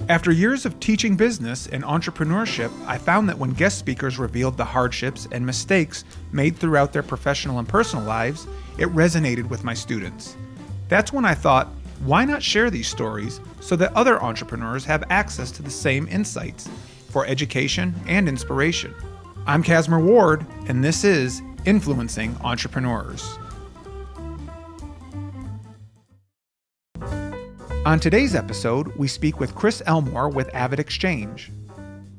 After years of teaching business and entrepreneurship, I found that when guest speakers revealed the hardships and mistakes made throughout their professional and personal lives, it resonated with my students. That's when I thought, why not share these stories so that other entrepreneurs have access to the same insights for education and inspiration? I'm Cassmer Ward, and this is Influencing Entrepreneurs. On today's episode, we speak with Chris Elmore with AvidXChange.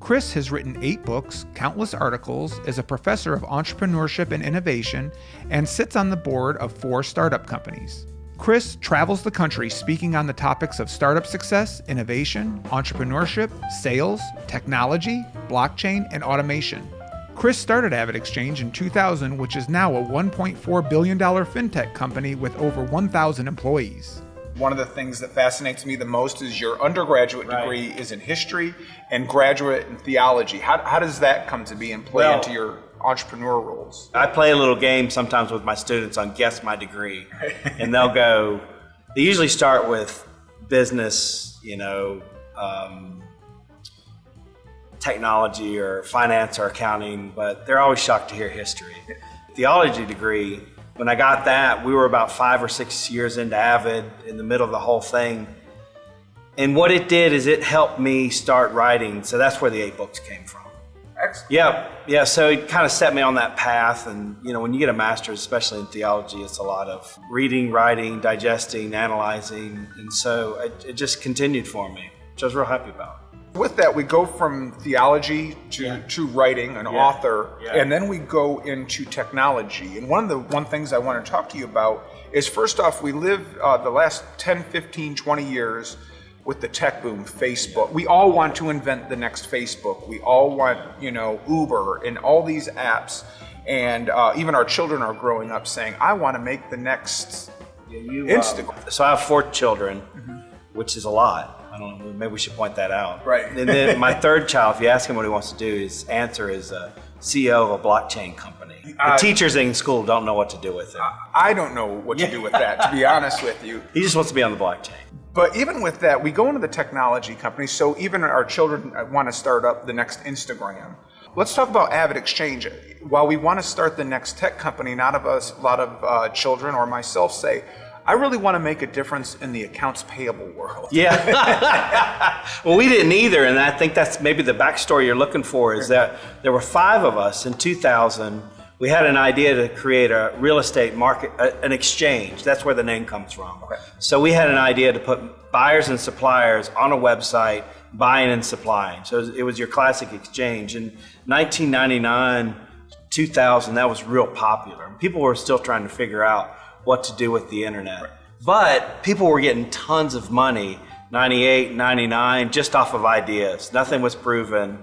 Chris has written 8 books, countless articles, is a professor of entrepreneurship and innovation, and sits on the board of 4 startup companies. Chris travels the country speaking on the topics of startup success, innovation, entrepreneurship, sales, technology, blockchain, and automation. Chris started AvidXChange in 2000, which is now a $1.4 billion fintech company with over 1,000 employees. One of the things that fascinates me the most is your undergraduate degree is in history and graduate in theology. How does that come to be and play into your entrepreneur roles? I play a little game sometimes with my students on guess my degree. And they usually start with business, technology or finance or accounting, but they're always shocked to hear history. Theology degree, when I got that, we were about 5 or 6 years into Avid, in the middle of the whole thing. And what it did is it helped me start writing. So that's where the 8 books came from. Excellent. Yeah. So it kind of set me on that path. And, when you get a master's, especially in theology, it's a lot of reading, writing, digesting, analyzing. And so it just continued for me, which I was real happy about. With that, we go from theology to writing, an author, and then we go into technology. And one things I want to talk to you about is, first off, we live the last 10, 15, 20 years with the tech boom, Facebook. We all want to invent the next Facebook. We all want, Uber and all these apps. And even our children are growing up saying, I want to make the next Instagram. So I have 4 children, which is a lot. I don't know, maybe we should point that out. Right. And then my 3rd child, if you ask him what he wants to do, his answer is CEO of a blockchain company. The teachers in school don't know what to do with it. I don't know what to do with that, to be honest with you. He just wants to be on the blockchain. But even with that, we go into the technology company, so even our children want to start up the next Instagram. Let's talk about AvidXChange. While we want to start the next tech company, a lot of children or myself say, I really want to make a difference in the accounts payable world. Yeah. Well, we didn't either, and I think that's maybe the backstory you're looking for, is that there were 5 of us in 2000. We had an idea to create a real estate market, an exchange. That's where the name comes from. Okay. So we had an idea to put buyers and suppliers on a website, buying and supplying. So it was your classic exchange. In 1999, 2000, that was real popular. People were still trying to figure out what to do with the internet. Right. But people were getting tons of money, 98, 99, just off of ideas. Nothing was proven.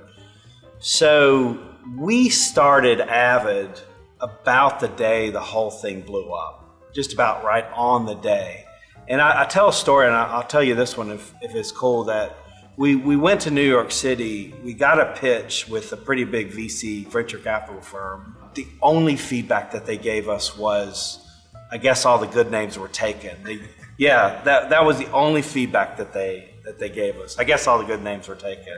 So we started Avid about the day the whole thing blew up, just about right on the day. And I tell a story, and I'll tell you this one if it's cool, that we went to New York City. We got a pitch with a pretty big VC, venture capital firm. The only feedback that they gave us was, I guess all the good names were taken. That was the only feedback that they gave us. I guess all the good names were taken.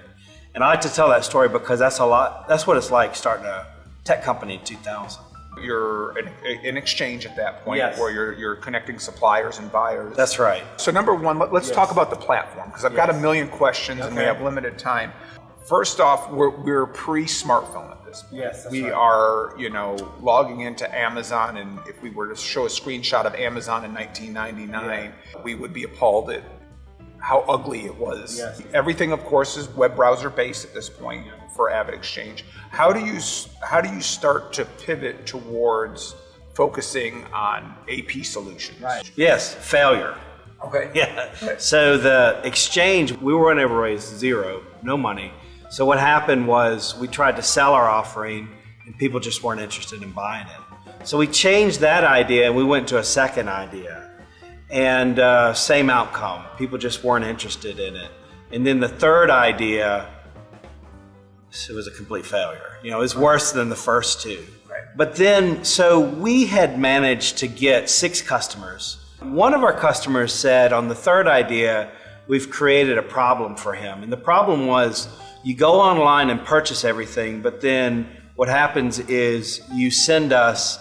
And I like to tell that story because that's what it's like starting a tech company in 2000. You're in exchange at that point, yes, where you're connecting suppliers and buyers. That's right. So number one, let's talk about the platform, because I've got a million questions and we have limited time. First off, we're pre-smartphone at this point. Yes, we are, logging into Amazon, and if we were to show a screenshot of Amazon in 1999, we would be appalled at how ugly it was. Yes. Everything, of course, is web browser based at this point for AvidXChange. How do you start to pivot towards focusing on AP solutions? Right. Yes, failure. Okay. Yeah. So the exchange, we were unable to raise 0, no money. So what happened was we tried to sell our offering and people just weren't interested in buying it. So we changed that idea and we went to a second idea. And same outcome. People just weren't interested in it. And then the third idea, it was a complete failure. It was worse than the first 2. Right. But then, so we had managed to get 6 customers. One of our customers said on the third idea, we've created a problem for him. And the problem was you go online and purchase everything, but then what happens is you send us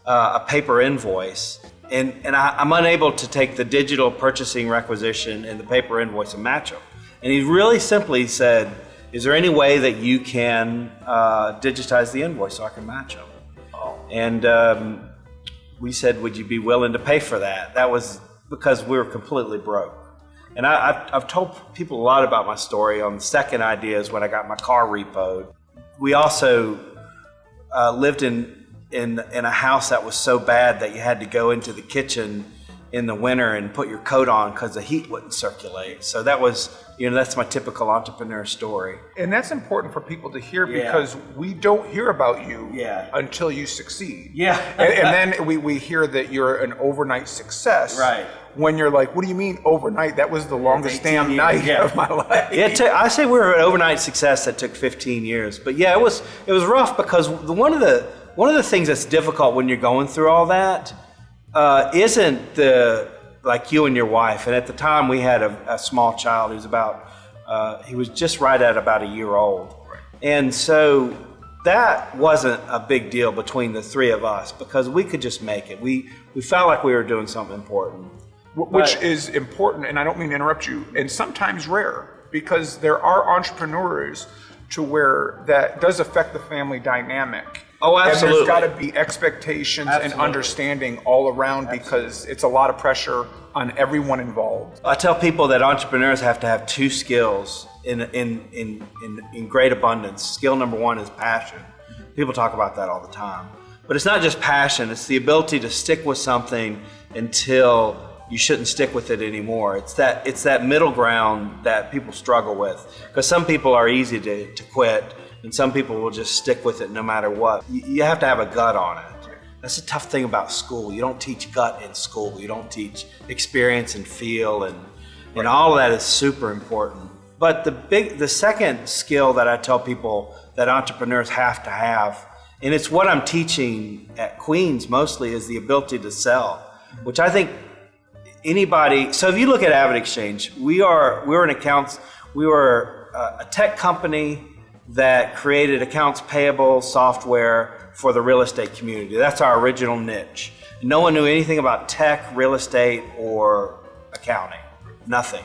a paper invoice, and I'm unable to take the digital purchasing requisition and the paper invoice and match them. And he really simply said, is there any way that you can digitize the invoice so I can match them? And we said, would you be willing to pay for that? That was because we were completely broke. And I've told people a lot about my story. On the second idea is when I got my car repoed. We also lived in a house that was so bad that you had to go into the kitchen in the winter and put your coat on because the heat wouldn't circulate. So that was, that's my typical entrepreneur story. And that's important for people to hear because we don't hear about you until you succeed. Yeah. and then we hear that you're an overnight success. Right. When you're like, what do you mean overnight? That was the longest damn night of my life. I say we were an overnight success that took 15 years. But yeah, it was rough because one of the things that's difficult when you're going through all that isn't like you and your wife. And at the time we had a small child he was just right at about a year old. Right. And so that wasn't a big deal between the three of us because we could just make it. We felt like we were doing something important. Which is important, and I don't mean to interrupt you, and sometimes rare, because there are entrepreneurs to where that does affect the family dynamic. Oh, absolutely. And there's got to be expectations and understanding all around because it's a lot of pressure on everyone involved. I tell people that entrepreneurs have to have two skills in great abundance. Skill number one is passion. People talk about that all the time. But it's not just passion, it's the ability to stick with something until you shouldn't stick with it anymore. It's that middle ground that people struggle with. Because some people are easy to quit, and some people will just stick with it no matter what. You have to have a gut on it. That's the tough thing about school. You don't teach gut in school. You don't teach experience and feel, and all of that is super important. But the second skill that I tell people that entrepreneurs have to have, and it's what I'm teaching at Queens mostly, is the ability to sell, which I think anybody. So if you look at AvidXChange, we were a tech company that created accounts payable software for the real estate community. That's our original niche. No one knew anything about tech, real estate, or accounting. Nothing.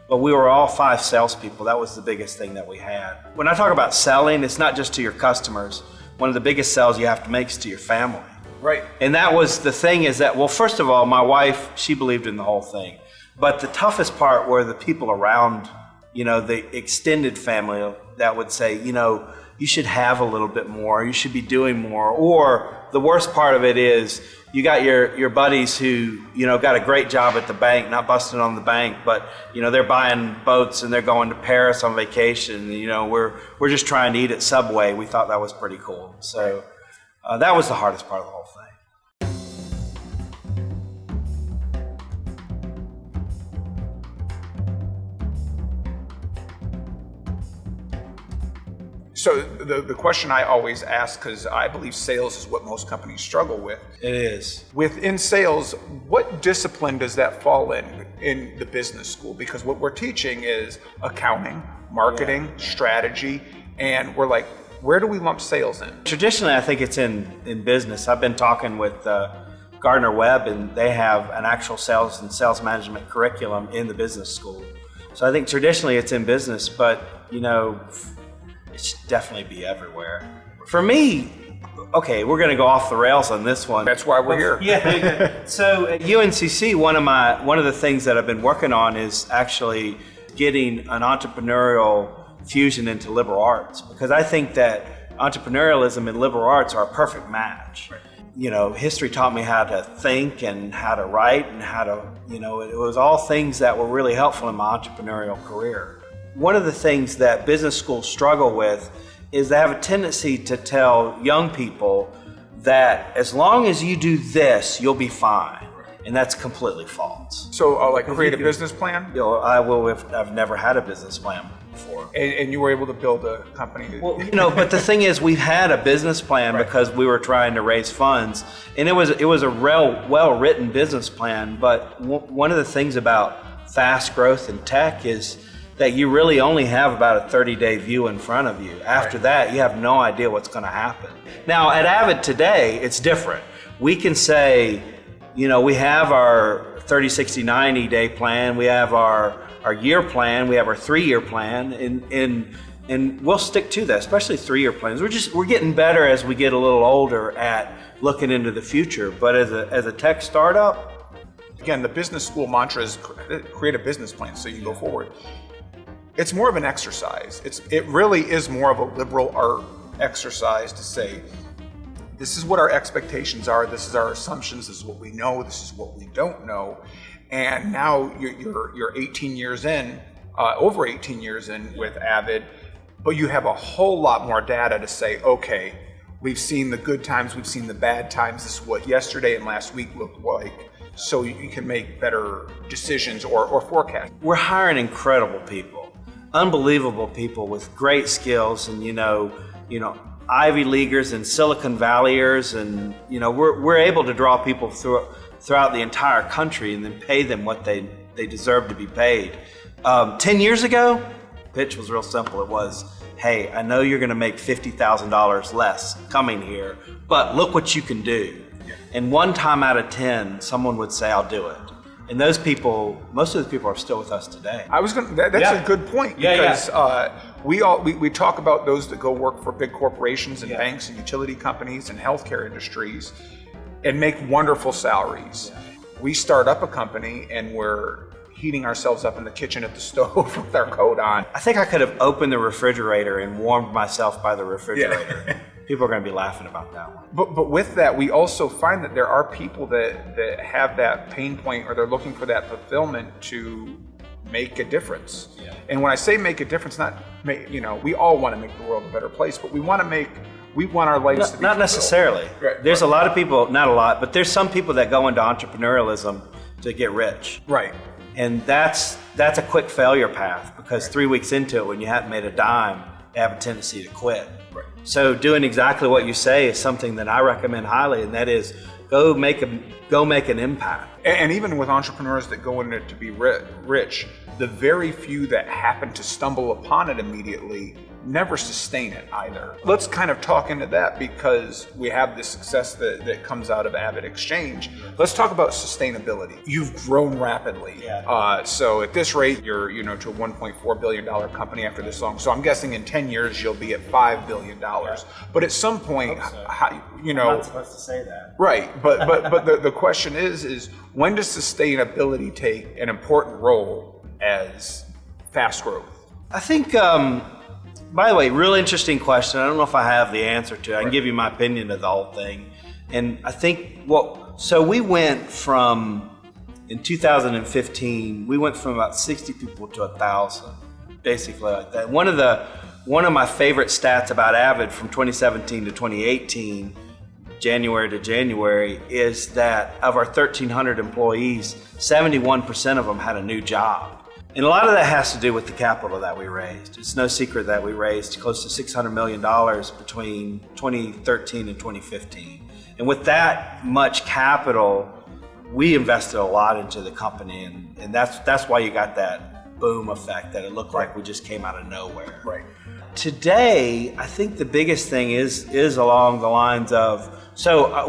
But we were all 5 salespeople. That was the biggest thing that we had. When I talk about selling, it's not just to your customers. One of the biggest sales you have to make is to your family. Right. And that was the thing is that, well, first of all, my wife, she believed in the whole thing. But the toughest part were the people around, the extended family that would say, you should have a little bit more, you should be doing more. Or the worst part of it is you got your buddies who, got a great job at the bank, not busting on the bank, but, they're buying boats and they're going to Paris on vacation. We're just trying to eat at Subway. We thought that was pretty cool. So that was the hardest part of the whole thing. So the question I always ask, because I believe sales is what most companies struggle with. It is. Within sales, what discipline does that fall in the business school? Because what we're teaching is accounting, marketing, strategy, and we're like, where do we lump sales in? Traditionally, I think it's in business. I've been talking with Gardner Webb, and they have an actual sales and sales management curriculum in the business school. So I think traditionally it's in business, but it should definitely be everywhere. For me, okay, we're going to go off the rails on this one. That's why we're here. Yeah. So at UNCC, one of the things that I've been working on is actually getting an entrepreneurial fusion into liberal arts, because I think that entrepreneurialism and liberal arts are a perfect match. Right. History taught me how to think and how to write and how to, it was all things that were really helpful in my entrepreneurial career. One of the things that business schools struggle with is they have a tendency to tell young people that as long as you do this, you'll be fine. And that's completely false. So like create a business plan? I've never had a business plan before. And you were able to build a company? Well, but the thing is, we've had a business plan because we were trying to raise funds. And it was a well-written business plan. But one of the things about fast growth in tech is that you really only have about a 30-day view in front of you. After that, you have no idea what's going to happen. Now, at Avid today, it's different. We can say, we have our 30, 60, 90-day plan, we have our year plan, we have our 3-year plan, and we'll stick to that, especially 3-year plans. We're getting better as we get a little older at looking into the future. But as a tech startup, again, the business school mantra is create a business plan so you go forward. It's more of an exercise. It really is more of a liberal art exercise to say, this is what our expectations are, this is our assumptions, this is what we know, this is what we don't know. And now you're 18 years in, over 18 years in with Avid, but you have a whole lot more data to say, okay, we've seen the good times, we've seen the bad times, this is what yesterday and last week looked like, so you can make better decisions or forecasts. We're hiring incredible people, unbelievable people with great skills, and Ivy Leaguers and Silicon Valleyers, and we're able to draw people throughout the entire country and then pay them what they deserve to be paid. 10 years ago, pitch was real simple. It was, hey, I know you're going to make $50,000 less coming here, but look what you can do. Yeah. And 1 time out of 10, someone would say, I'll do it. And those people, most of those people are still with us today. That's a good point, because we talk about those that go work for big corporations and banks and utility companies and healthcare industries and make wonderful salaries. Yeah. We start up a company and we're heating ourselves up in the kitchen at the stove with our coat on. I think I could have opened the refrigerator and warmed myself by the refrigerator. Yeah. People are going to be laughing about that one. But with that, we also find that there are people that have that pain point, or they're looking for that fulfillment to make a difference. Yeah. And when I say make a difference, we all want to make the world a better place, but we want our lives to be not necessarily. Right. There's a lot of people, not a lot, but there's some people that go into entrepreneurialism to get rich. Right. And that's a quick failure path, because 3 weeks into it, when you haven't made a dime, you have a tendency to quit. Right. So doing exactly what you say is something that I recommend highly, and that is go make an impact. And even with entrepreneurs that go in it to be rich, the very few that happen to stumble upon it immediately never sustain it either. Let's kind of talk into that, because we have this success that comes out of AvidXChange. Let's talk about sustainability. You've grown rapidly. Yeah. So at this rate, you're to a $1.4 billion company after this long. So I'm guessing in 10 years, you'll be at $5 billion. Yeah. But at some point, I'm not supposed to say that. Right. But the question is when does sustainability take an important role as fast growth? I think, by the way, real interesting question. I don't know if I have the answer to it. I can give you my opinion of the whole thing. And I think, so we went from, in 2015, we went from about 60 people to 1,000, basically like that. One of my favorite stats about Avid from 2017 to 2018, January to January, is that of our 1,300 employees, 71% of them had a new job. And a lot of that has to do with the capital that we raised. It's no secret that we raised close to $600 million between 2013 and 2015. And with that much capital, we invested a lot into the company, and that's why you got that boom effect, that it looked like we just came out of nowhere. Right. Today, I think the biggest thing is along the lines of,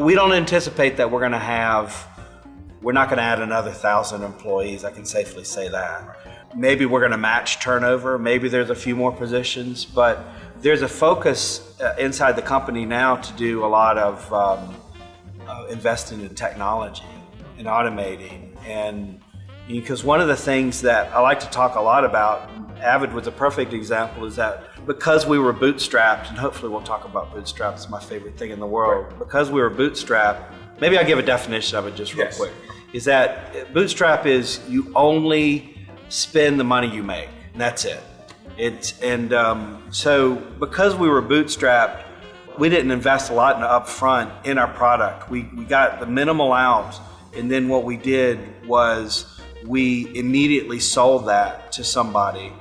we don't anticipate that we're not going to add another 1,000 employees. I can safely say that. Maybe we're going to match turnover. Maybe there's a few more positions, but there's a focus inside the company now to do a lot of investing in technology and automating. And because one of the things that I like to talk a lot about, Avid was a perfect example, is that because we were bootstrapped, and hopefully we'll talk about bootstrapped, it's my favorite thing in the world. Right. Because we were bootstrapped, maybe I'll give a definition of it just real quick. Is that bootstrap is you only spend the money you make, and that's it. So because we were bootstrapped, we didn't invest a lot in the upfront in our product. We got the minimal out, and then what we did was we immediately sold that to somebody.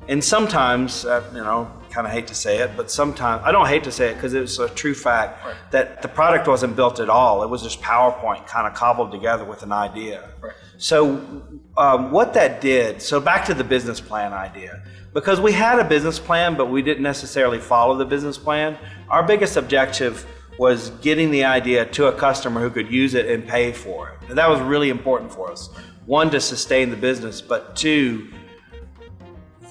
And sometimes, kind of hate to say it, but sometimes, I don't hate to say it because it's a true fact, right, that the product wasn't built at all. It was just PowerPoint kind of cobbled together with an idea. Right. So what that did, so back to the business plan idea, because we had a business plan, but we didn't necessarily follow the business plan. Our biggest objective was getting the idea to a customer who could use it and pay for it. And that was really important for us. One, to sustain the business, but two,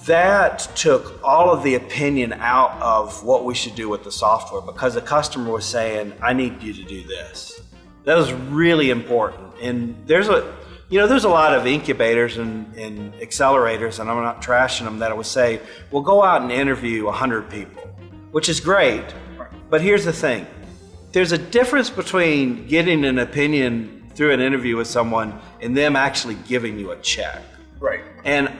that took all of the opinion out of what we should do with the software, because the customer was saying, I need you to do this. That was really important. And there's a lot of incubators and accelerators, and I'm not trashing them, that would say, well, go out and interview 100 people, which is great. But here's the thing. There's a difference between getting an opinion through an interview with someone and them actually giving you a check. Right. And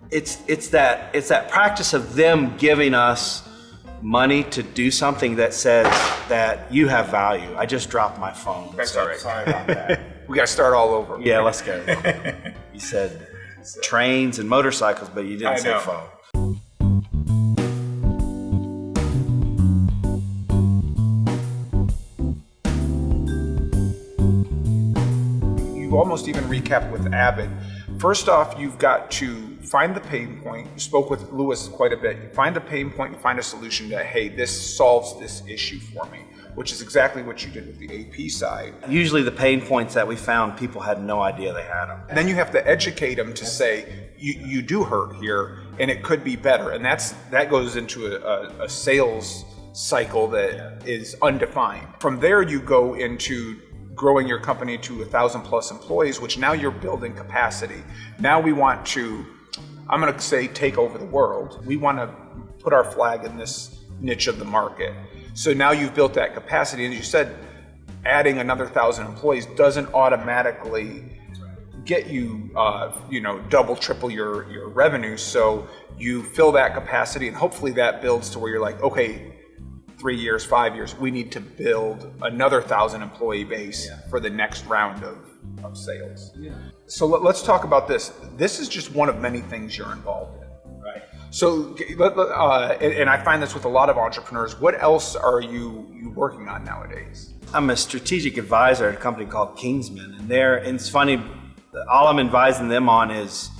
it's that practice of them giving us money to do something that says that you have value. I just dropped my phone. Sorry about that. We got to start all over. Yeah, let's go. You said trains and motorcycles, but you didn't say phone. You almost even recap with Avid. First off, you've got to find the pain point. You spoke with Lewis quite a bit. You find a pain point, you find a solution that, hey, this solves this issue for me, which is exactly what you did with the AP side. Usually the pain points that we found, people had no idea they had them. And then you have to educate them to say, you do hurt here, and it could be better. And that goes into a sales cycle that is undefined. From there, you go into growing your company to 1,000 plus employees, which now you're building capacity. Now we want to, I'm going to say, take over the world. We want to put our flag in this niche of the market. So now you've built that capacity, and as you said, adding another 1,000 employees doesn't automatically get you, double, triple your revenue. So you fill that capacity, and hopefully that builds to where you're like, okay, 3 years, 5 years, we need to build another 1,000 employee base for the next round of sales. Yeah. So let's talk about this. This is just one of many things you're involved in. Right. So, and I find this with a lot of entrepreneurs. What else are you working on nowadays? I'm a strategic advisor at a company called Kingsman, and it's funny, all I'm advising them on is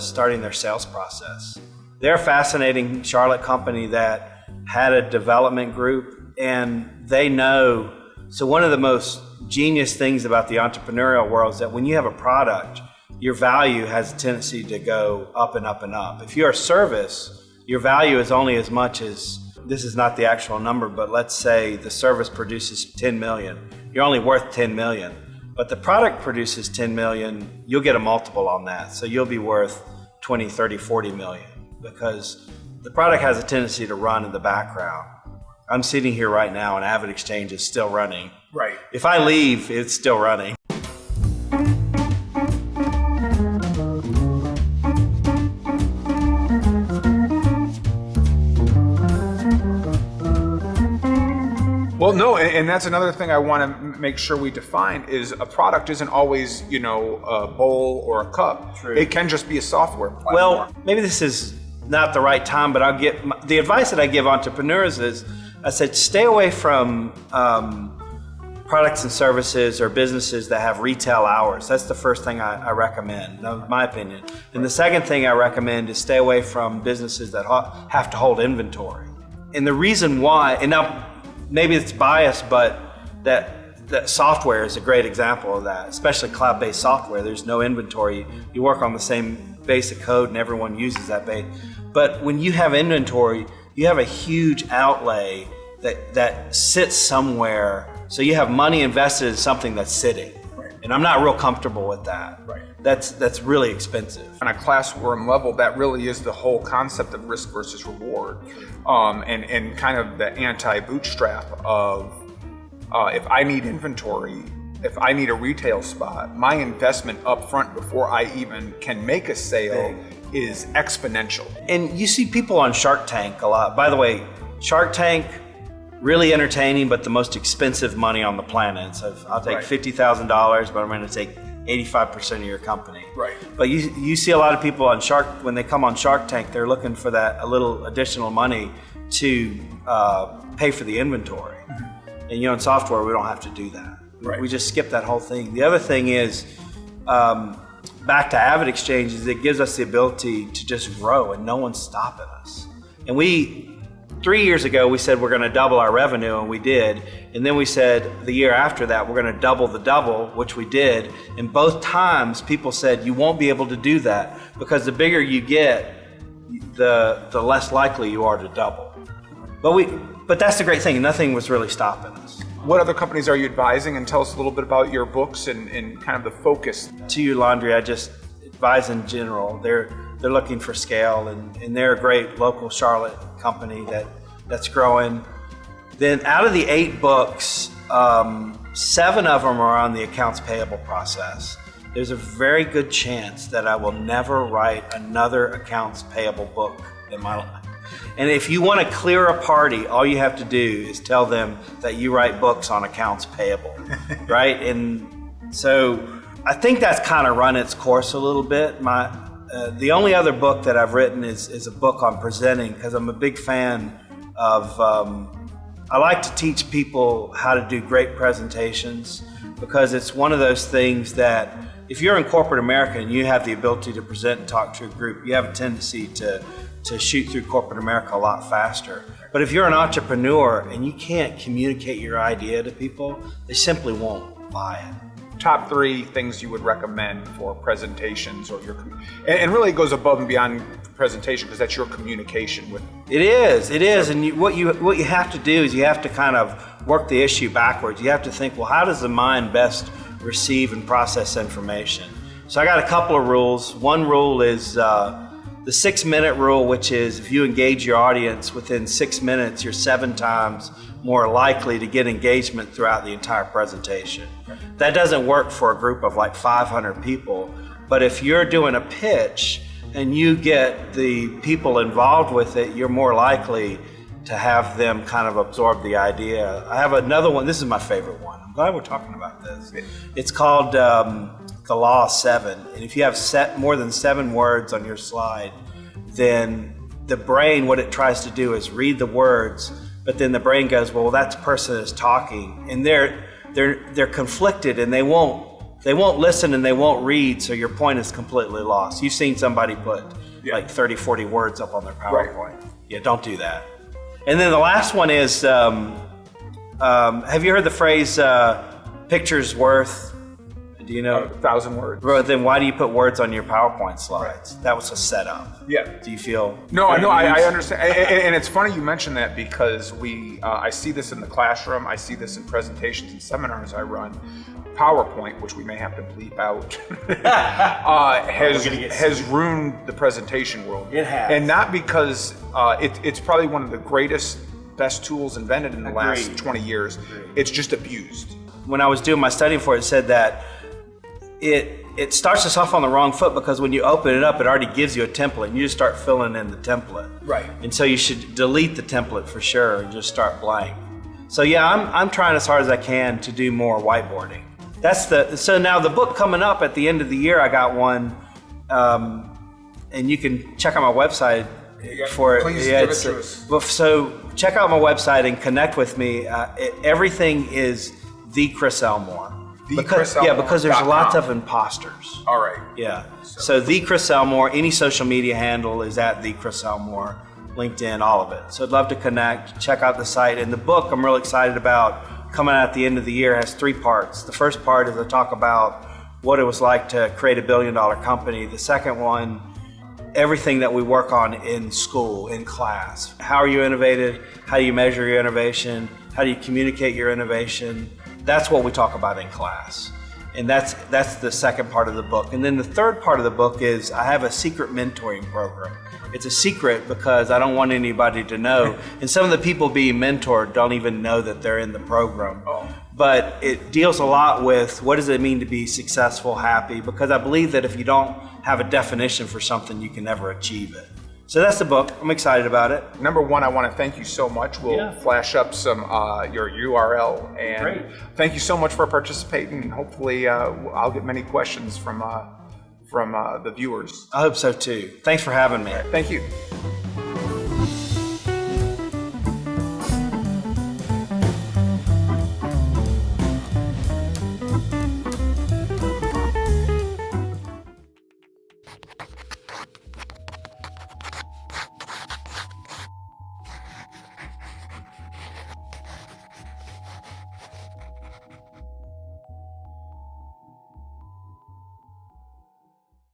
starting their sales process. They're a fascinating Charlotte company that had a development group, and they know. So one of the most genius things about the entrepreneurial world is that when you have a product, your value has a tendency to go up and up and up. If you're a service, your value is only as much as, this is not the actual number, but let's say the service produces 10 million. You're only worth 10 million. But the product produces 10 million, you'll get a multiple on that. So you'll be worth 20, 30, 40 million, because the product has a tendency to run in the background. I'm sitting here right now and AvidXChange is still running. Right. If I leave, it's still running. Well, no, and that's another thing I want to make sure we define is a product isn't always, a bowl or a cup. True. It can just be a software platform. Well, maybe this is not the right time, but the advice that I give entrepreneurs is, I said, stay away from products and services or businesses that have retail hours. That's the first thing I recommend, in my opinion. And the second thing I recommend is stay away from businesses that have to hold inventory. And the reason why, and now maybe it's biased, but that software is a great example of that, especially cloud-based software. There's no inventory. You work on the same basic code and everyone uses that base. But when you have inventory, you have a huge outlay that sits somewhere. So you have money invested in something that's sitting. Right. And I'm not real comfortable with that. Right. That's really expensive. On a classroom level, that really is the whole concept of risk versus reward. And kind of the anti-bootstrap of if I need inventory, if I need a retail spot, my investment up front before I even can make a sale is exponential. And you see people on Shark Tank a lot. By the way, Shark Tank, really entertaining, but the most expensive money on the planet. So I'll take $50,000, but I'm going to take 85% of your company. Right. But you see a lot of people on when they come on Shark Tank, they're looking for a little additional money to pay for the inventory. Mm-hmm. And in software, we don't have to do that. Right. We just skip that whole thing. The other thing is, back to AvidXChange is it gives us the ability to just grow and no one's stopping us. And 3 years ago, we said we're going to double our revenue, and we did. And then we said the year after that, we're going to double the double, which we did. And both times, people said you won't be able to do that because the bigger you get, the less likely you are to double. But that's the great thing. Nothing was really stopping us. What other companies are you advising? And tell us a little bit about your books and kind of the focus. To You Laundry, I just advise in general. They're looking for scale, and they're a great local Charlotte company that's growing. Then out of the 8 books, 7 of them are on the accounts payable process. There's a very good chance that I will never write another accounts payable book in my life. And if you want to clear a party, all you have to do is tell them that you write books on accounts payable, right? And so I think that's kind of run its course a little bit. The only other book that I've written is a book on presenting, because I'm a big fan of, I like to teach people how to do great presentations, because it's one of those things that if you're in corporate America and you have the ability to present and talk to a group, you have a tendency to shoot through corporate America a lot faster. But if you're an entrepreneur and you can't communicate your idea to people, they simply won't buy it. Top 3 things you would recommend for presentations, or and really it goes above and beyond presentation, because that's your communication with. It is, and what you have to do is you have to kind of work the issue backwards. You have to think, well, how does the mind best receive and process information? So I got a couple of rules. One rule is the 6-minute rule, which is if you engage your audience within 6 minutes, you're 7 times more likely to get engagement throughout the entire presentation. That doesn't work for a group of like 500 people, but if you're doing a pitch and you get the people involved with it, you're more likely to have them kind of absorb the idea. I have another one. This is my favorite one. I'm glad we're talking about this. It's called the Law of 7. And if you have more than 7 words on your slide, then the brain, what it tries to do is read the words, but then the brain goes, well, that person is talking, and they're conflicted, and they won't listen and they won't read, so your point is completely lost. You've seen somebody put like 30, 40 words up on their PowerPoint. Right. Yeah, don't do that. And then the last one is, have you heard the phrase, picture's worth, do you know? 1,000 words. Well, then why do you put words on your PowerPoint slides? Right. That was a setup. Yeah. Do you feel? No, I understand. And it's funny you mention that, because I see this in the classroom, I see this in presentations and seminars I run. PowerPoint, which we may have to bleep out, has ruined the presentation world. It has. And not because it's probably one of the best tools invented in the last 20 years. It's just abused. When I was doing my studying for it, it said that it starts us off on the wrong foot, because when you open it up, it already gives you a template, and you just start filling in the template. Right. And so you should delete the template for sure and just start blank. So yeah, I'm trying as hard as I can to do more whiteboarding. So now the book coming up at the end of the year, I got one, and you can check out my website for it. Please give it to us. So check out my website and connect with me. Everything is the Chris Elmore. Because there's lots of imposters. All right. Yeah. So the Chris Elmore, any social media handle is at the Chris Elmore, LinkedIn, all of it. So I'd love to connect, check out the site. And the book I'm really excited about, coming out at the end of the year, has 3 parts. The first part is I talk about what it was like to create a $1 billion company. The second one, everything that we work on in school, in class. How are you innovative? How do you measure your innovation? How do you communicate your innovation? That's what we talk about in class. And that's the second part of the book. And then the third part of the book is I have a secret mentoring program. It's a secret because I don't want anybody to know. And some of the people being mentored don't even know that they're in the program. But it deals a lot with what does it mean to be successful, happy, because I believe that if you don't have a definition for something, you can never achieve it. So that's the book. I'm excited about it. Number one, I want to thank you so much. We'll flash up some your URL. And great. Thank you so much for participating. Hopefully, I'll get many questions from the viewers. I hope so too. Thanks for having me. Thank you.